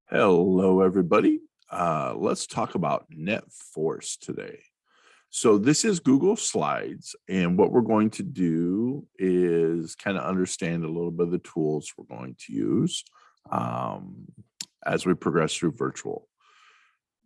Hello, everybody. Let's talk about net force today. So this is Google Slides, and what we're going to do is kind of understand a little bit of the tools we're going to use um, as we progress through virtual.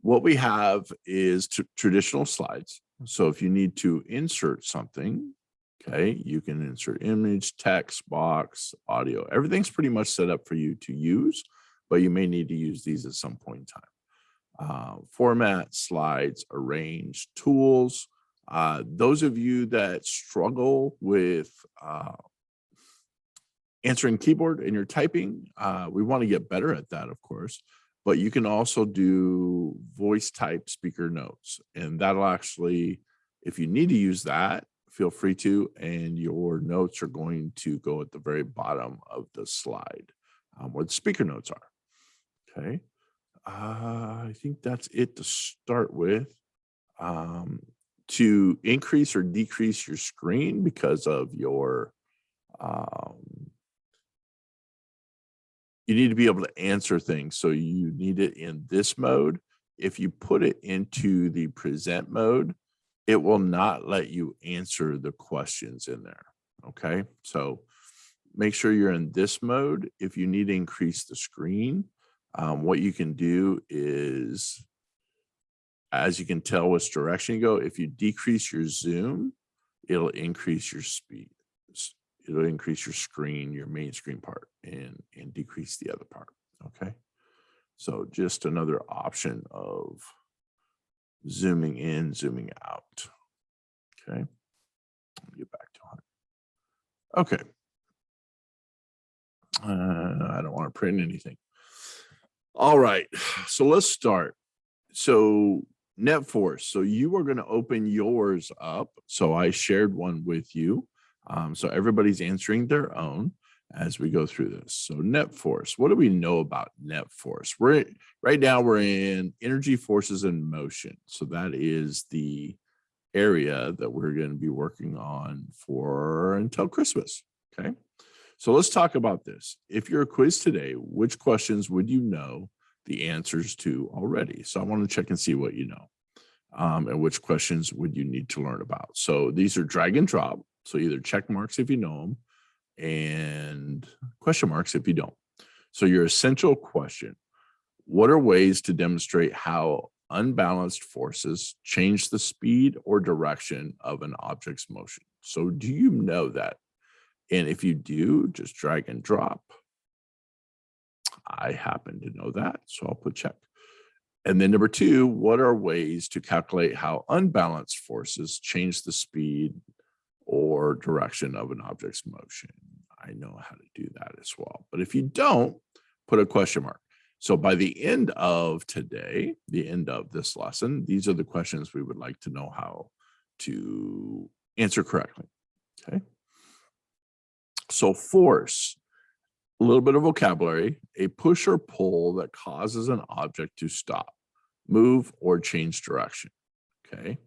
What we have is traditional slides. So if you need to insert something, okay, you can insert image, text, box, audio. Everything's pretty much set up for you to use, but you may need to use these at some point in time. Format, slides, arrange, tools. Those of you that struggle with answering keyboard and your typing, we want to get better at that, of course. But you can also do voice type speaker notes, and that'll actually, if you need to use that, feel free to, and your notes are going to go at the very bottom of the slide where the speaker notes are. Okay. I think that's it to start with. To increase or decrease your screen because of your, you need to be able to answer things. So you need it in this mode. If you put it into the present mode, it will not let you answer the questions in there. Okay. So make sure you're in this mode. If you need to increase the screen, what you can do is, as you can tell which direction you go, if you decrease your zoom, it'll increase your speed. It'll increase your screen, your main screen part, and decrease the other part. Okay. So just another option of zooming in, zooming out. Okay. Get back to 100. Okay. I don't want to print anything. All right. So let's start. So net force. So you are going to open yours up. So I shared one with you. So everybody's answering their own as we go through this. So net force. What do we know about net force? Right now we're in energy forces in motion. So that is the area that we're going to be working on for until Christmas. Okay. So let's talk about this. If you're a quiz today, which questions would you know the answers to already? So I want to check and see what you know. And which questions would you need to learn about? So these are drag and drop. So either check marks if you know them and question marks if you don't. So your essential question: what are ways to demonstrate how unbalanced forces change the speed or direction of an object's motion? So do you know that? And if you do, just drag and drop. I happen to know that, so I'll put check. And then number two, what are ways to calculate how unbalanced forces change the speed or direction of an object's motion? I know how to do that as well. But if you don't, put a question mark. So by the end of today, the end of this lesson, these are the questions we would like to know how to answer correctly. Okay. So force, a little bit of vocabulary: a push or pull that causes an object to stop, move, or change direction. Okay.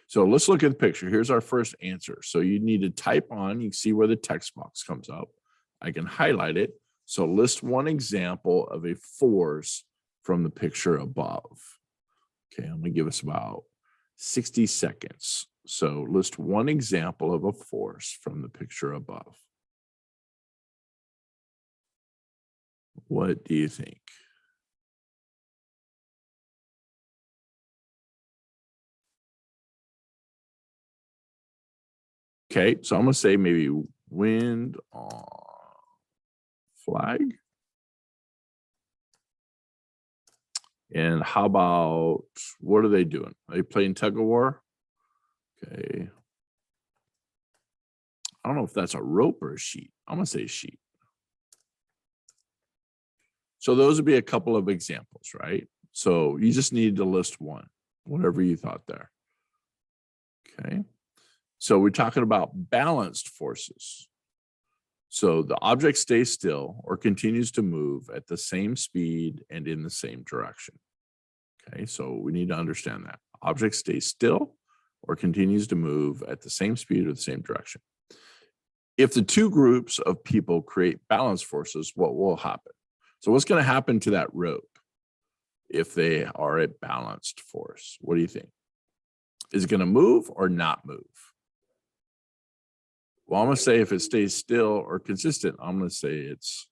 So let's look at the picture. Here's our first answer. So you need to type on, you can see where the text box comes up. I can highlight it. So list one example of a force from the picture above. Okay, I'm gonna give us about 60 seconds. So list one example of a force from the picture above. What do you think? Okay, so I'm gonna say maybe wind on flag. And how about, what are they doing? Are they playing tug of war? Okay. I don't know if that's a rope or a sheet. I'm gonna say sheet. So those would be a couple of examples, right? So you just need to list one, whatever you thought there. Okay. So we're talking about balanced forces. So the object stays still or continues to move at the same speed and in the same direction. Okay, so we need to understand that. Object stays still or continues to move at the same speed or the same direction. If the two groups of people create balance forces, what will happen? So what's going to happen to that rope? if they are a balanced force? What do you think? Is it going to move or not move? Well, I'm going to say if it stays still or consistent, I'm going to say it's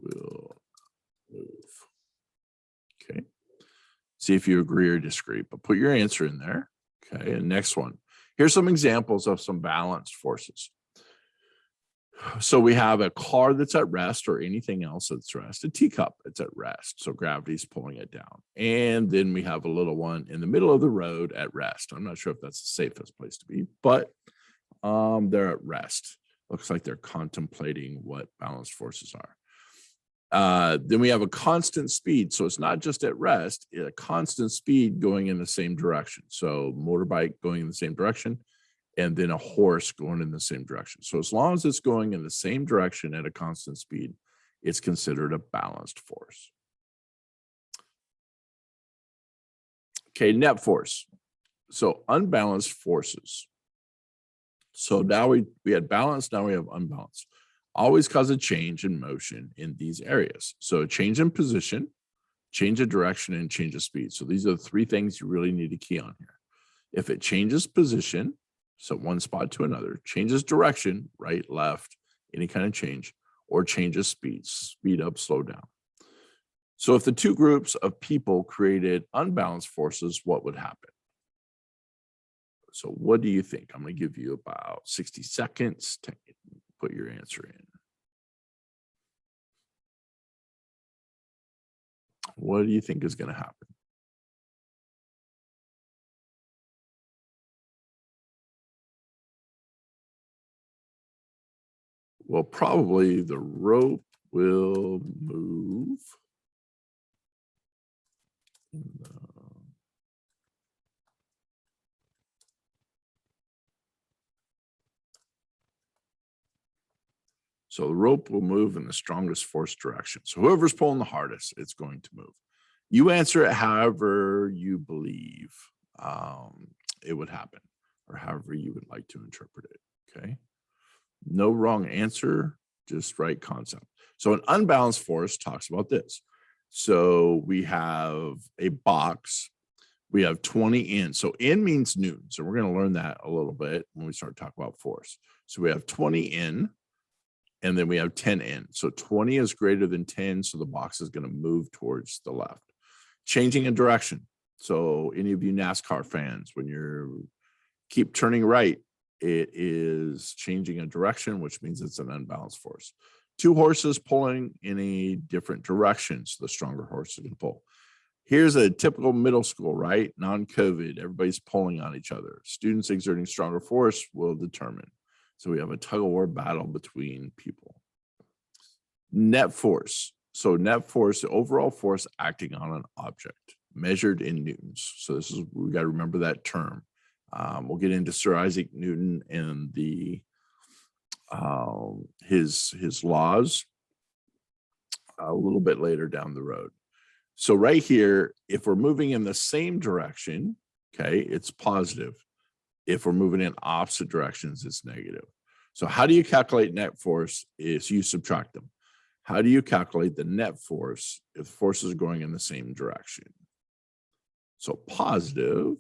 will move. Okay. See if you agree or disagree, but put your answer in there. Okay. And next one. Here's some examples of some balanced forces. So we have a car that's at rest or anything else that's rest, a teacup that's at rest. So gravity's pulling it down. And then we have a little one in the middle of the road at rest. I'm not sure if that's the safest place to be, but they're at rest. Looks like they're contemplating what balanced forces are. Then we have a constant speed. So it's not just at rest, a constant speed going in the same direction. So motorbike going in the same direction, and then a horse going in the same direction. So as long as it's going in the same direction at a constant speed, it's considered a balanced force. Okay, net force. So unbalanced forces. So now we had balance, now we have unbalanced. Always cause a change in motion in these areas. So a change in position, change of direction, and change of speed. So these are the three things you really need to key on here. If it changes position, so one spot to another, changes direction, right, left, any kind of change, or changes speed, speed up, slow down. So if the two groups of people created unbalanced forces, what would happen? So what do you think? I'm going to give you about 60 seconds to put your answer in. What do you think is going to happen? Well, probably the rope will move. So the rope will move in the strongest force direction. So whoever's pulling the hardest, it's going to move. You answer it however you believe it would happen, or however you would like to interpret it. Okay. No wrong answer, just right concept. So an unbalanced force talks about this. So we have a box. We have 20 N. So N means Newton. So we're going to learn that a little bit when we start talking about force. So we have 20 N. And then we have 10 N. So 20 is greater than 10. So the box is going to move towards the left. Changing a direction. So any of you NASCAR fans, when you keep turning right, it is changing a direction, which means it's an unbalanced force. Two horses pulling in a different direction. So the stronger horse is going to pull. Here's a typical middle school, right? Non-COVID, everybody's pulling on each other. Students exerting stronger force will determine. So we have a tug of war battle between people. Net force. So net force, the overall force acting on an object measured in newtons. So this is, we got to remember that term. We'll get into Sir Isaac Newton and the his laws a little bit later down the road. So right here, if we're moving in the same direction, okay, it's positive. If we're moving in opposite directions, it's negative. So how do you calculate net force? Is you subtract them. How do you calculate the net force if forces are going in the same direction? So positive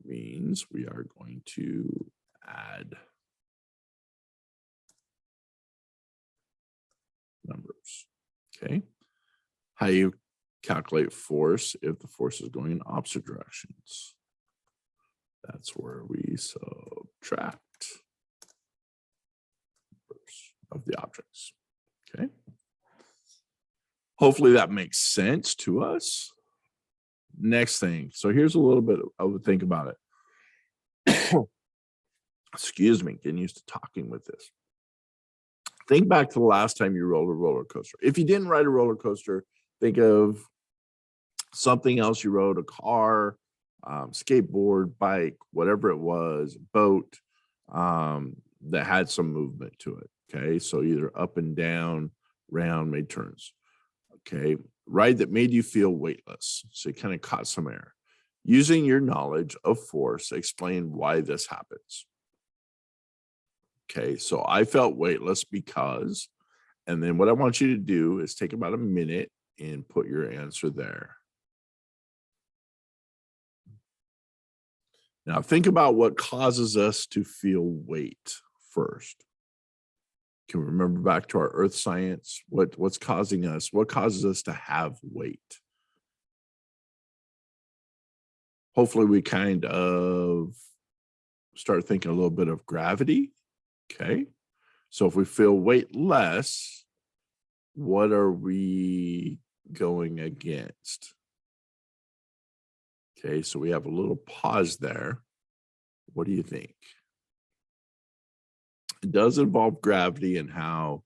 means we are going to add numbers. Okay. How do you calculate force if the force is going in opposite directions? That's where we subtract of the objects. Okay. Hopefully that makes sense to us. Next thing. So here's a little bit of a think about it. Excuse me, getting used to talking with this. Think back to the last time you rode a roller coaster. If you didn't ride a roller coaster, think of something else you rode, a car, skateboard, bike, whatever it was, boat that had some movement to it. Okay, so either up and down, round, made turns. Okay, ride that made you feel weightless. So you kind of caught some air. Using your knowledge of force, explain why this happens. Okay, so I felt weightless because, and then what I want you to do is take about a minute and put your answer there. Now think about what causes us to feel weight first. Can we remember back to our earth science? What causes us to have weight? Hopefully we kind of start thinking a little bit of gravity. Okay. So if we feel weight less, what are we going against? Okay, so we have a little pause there. What do you think? It does involve gravity and how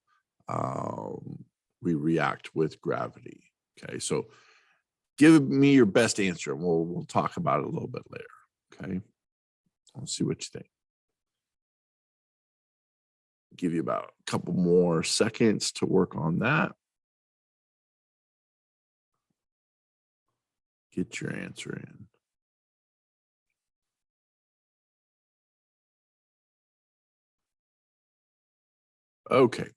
we react with gravity. Okay, so give me your best answer. And we'll talk about it a little bit later. Okay, let's see what you think. Give you about a couple more seconds to work on that. Get your answer in. Okay.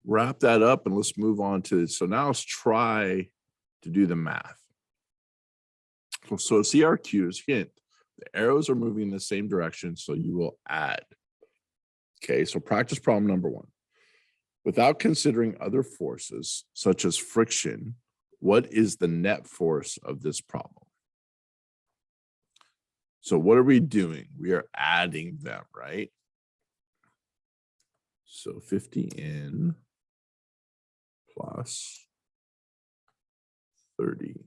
Wrap that up and let's move on to, so now let's try to do the math. So see our cues, hint, the arrows are moving in the same direction, so you will add. Okay, so practice problem number 1. Without considering other forces, such as friction, what is the net force of this problem? So what are we doing? We are adding them, right? So 50N plus 30N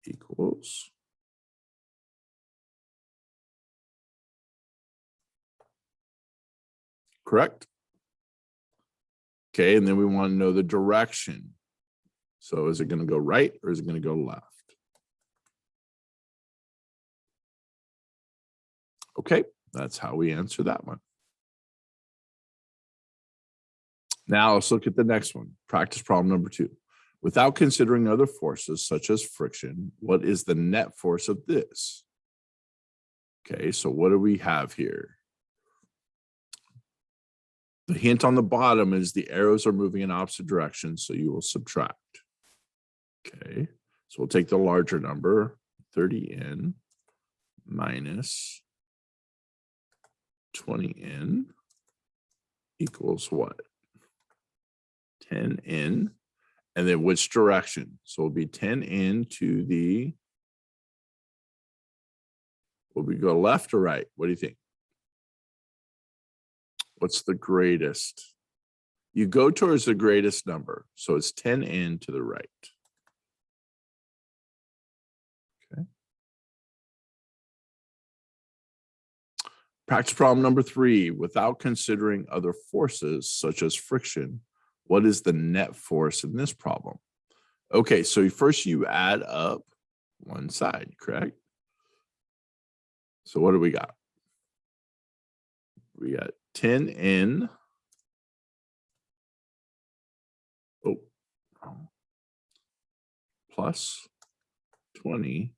equals correct. Okay, and then we want to know the direction. So is it going to go right or is it going to go left? Okay, that's how we answer that one. Now let's look at the next one. Practice problem number 2. Without considering other forces such as friction, what is the net force of this? Okay, so what do we have here? The hint on the bottom is the arrows are moving in opposite directions, so you will subtract. Okay, so we'll take the larger number, 30N minus 20N equals what? 10N. And then which direction? So it'll be 10N to the, will we go left or right? What do you think? What's the greatest? You go towards the greatest number. So it's 10N to the right. Okay. Practice problem number 3. Without considering other forces such as friction, what is the net force in this problem? Okay, so first you add up one side, correct? So what do we got? We got 10N. Plus 20N.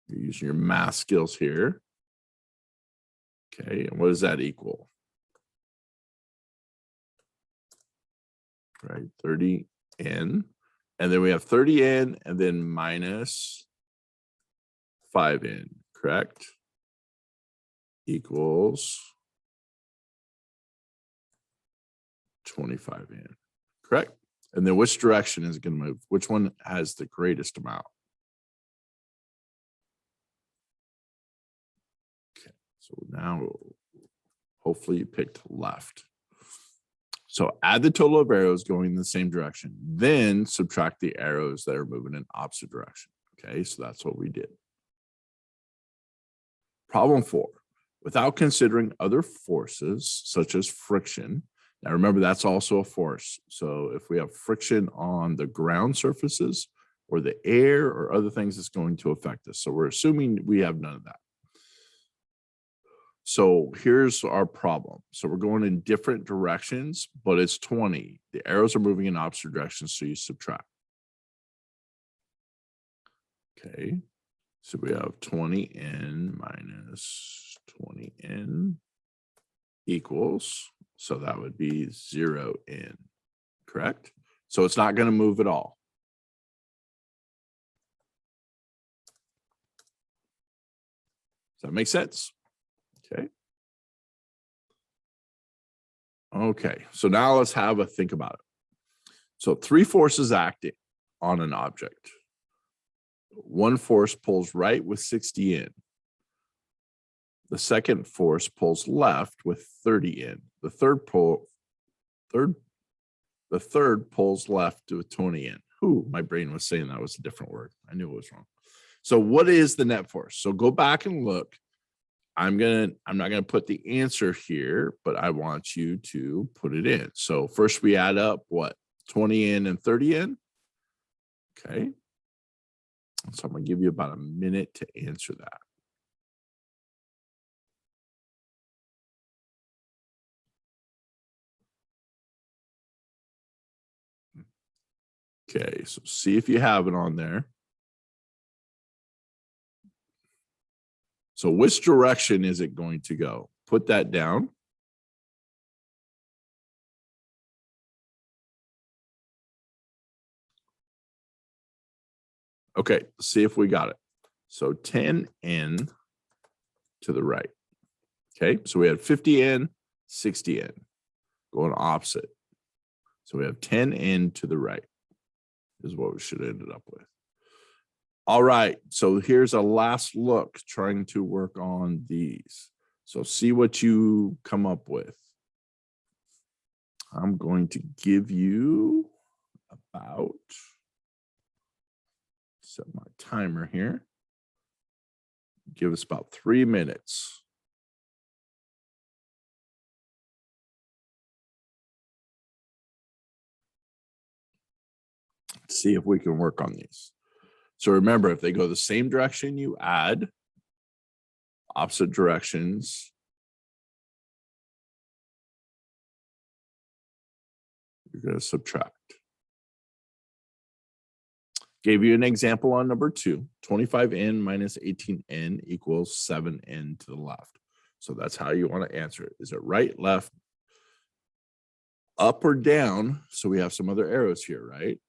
You're using your math skills here. Okay, and what does that equal? Right, 30N. And then we have 30N and then minus 5N, correct? Equals 25N, correct? And then which direction is it going to move? Which one has the greatest amount? Okay, so now hopefully you picked left. So add the total of arrows going in the same direction, then subtract the arrows that are moving in opposite direction. Okay, so that's what we did. Problem 4, without considering other forces such as friction. Now remember, that's also a force. So if we have friction on the ground surfaces or the air or other things, it's going to affect us. So we're assuming we have none of that. So here's our problem. So we're going in different directions, but it's 20. The arrows are moving in opposite directions, so you subtract. Okay. So we have 20n minus 20n equals, so that would be 0n, correct? So it's not going to move at all. Does that make sense? Okay. Okay, so now let's have a think about it. So 3 forces acting on an object. One force pulls right with 60 N. The second force pulls left with 30 N. The third pulls left with 20 N. Ooh, my brain was saying that was a different word. I knew it was wrong. So what is the net force? So go back and look. I'm not gonna put the answer here, but I want you to put it in. So first we add up what? 20 N and 30 N. Okay. So I'm gonna give you about a minute to answer that. Okay, so see if you have it on there. So which direction is it going to go? Put that down. Okay, see if we got it. So 10N to the right. Okay, so we had 50N, 60N going opposite. So we have 10N to the right is what we should have ended up with. All right, so here's a last look trying to work on these. So see what you come up with. I'm going to give you about, set my timer here. Give us about 3 minutes. Let's see if we can work on these. So remember, if they go the same direction, you add. Opposite directions, you're going to subtract. Gave you an example on number 2. 25N minus 18N equals 7N to the left. So that's how you want to answer it. Is it right, left, up, or down? So we have some other arrows here, right?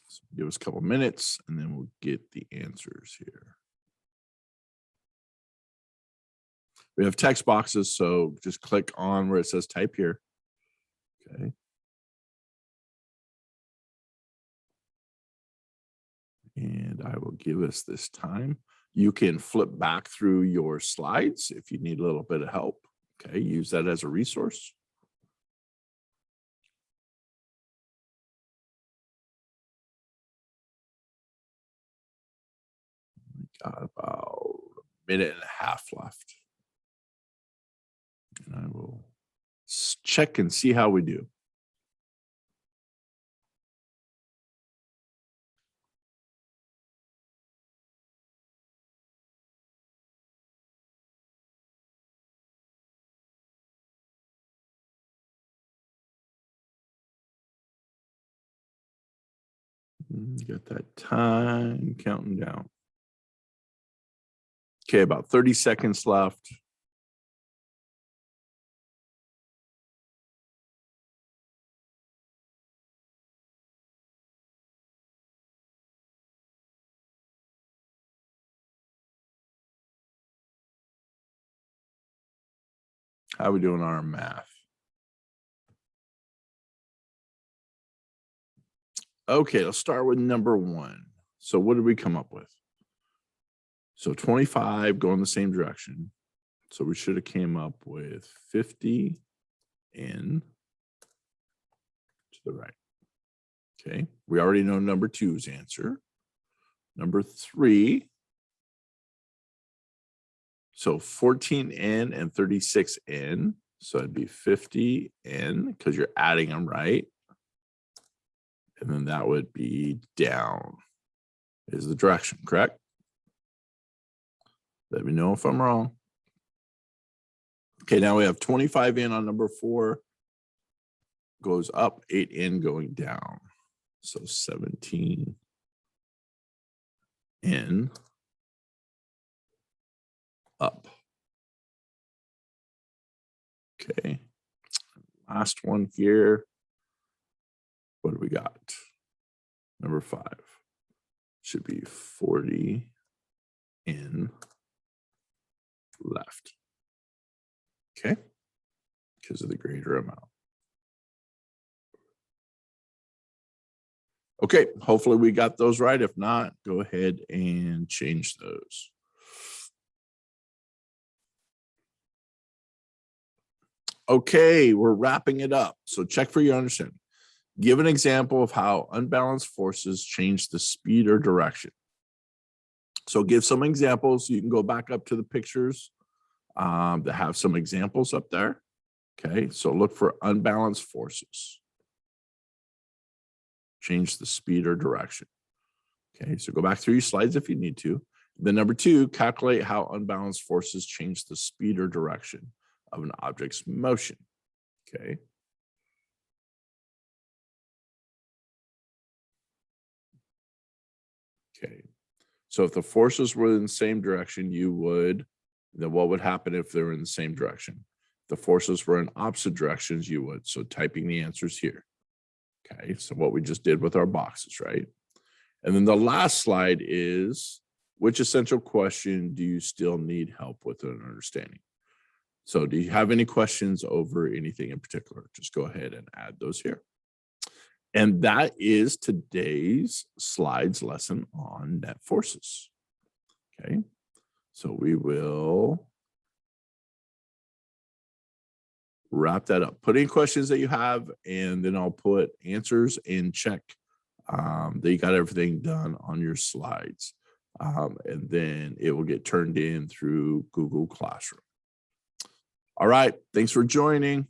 So give us a couple minutes and then we'll get the answers here. We have text boxes, so just click on where it says type here. Okay. And I will give us this time. You can flip back through your slides if you need a little bit of help. Okay, use that as a resource. We got about a minute and a half left. And I will check and see how we do. Get that time counting down. Okay, about 30 seconds left. How are we doing on our math? Okay, let's start with number 1. So what did we come up with? So 25 going the same direction. So we should have came up with 50N to the right. Okay, we already know number 2's answer. Number 3. So 14N and 36N. So it'd be 50N because you're adding them, right? And then that would be down is the direction, correct? Let me know if I'm wrong. Okay, now we have 25N on number 4. Goes up, 8N going down. So 17n up. Okay. Last one here. What do we got? Number 5 should be 40 in left. Okay. Because of the greater amount. Okay. Hopefully we got those right. If not, go ahead and change those. Okay. We're wrapping it up. So check for your understanding. Give an example of how unbalanced forces change the speed or direction. So give some examples. You can go back up to the pictures that have some examples up there. Okay, so look for unbalanced forces. Change the speed or direction. Okay, so go back through your slides if you need to. Then number 2, calculate how unbalanced forces change the speed or direction of an object's motion. Okay. Okay, so if the forces were in the same direction, then what would happen if they were in the same direction? If the forces were in opposite directions, you would. So typing the answers here. Okay, so what we just did with our boxes, right? And then the last slide is, which essential question do you still need help with an understanding? So do you have any questions over anything in particular? Just go ahead and add those here. And that is today's slides lesson on net forces. Okay, so we will wrap that up. Put any questions that you have, and then I'll put answers and check that you got everything done on your slides. And then it will get turned in through Google Classroom. All right, thanks for joining.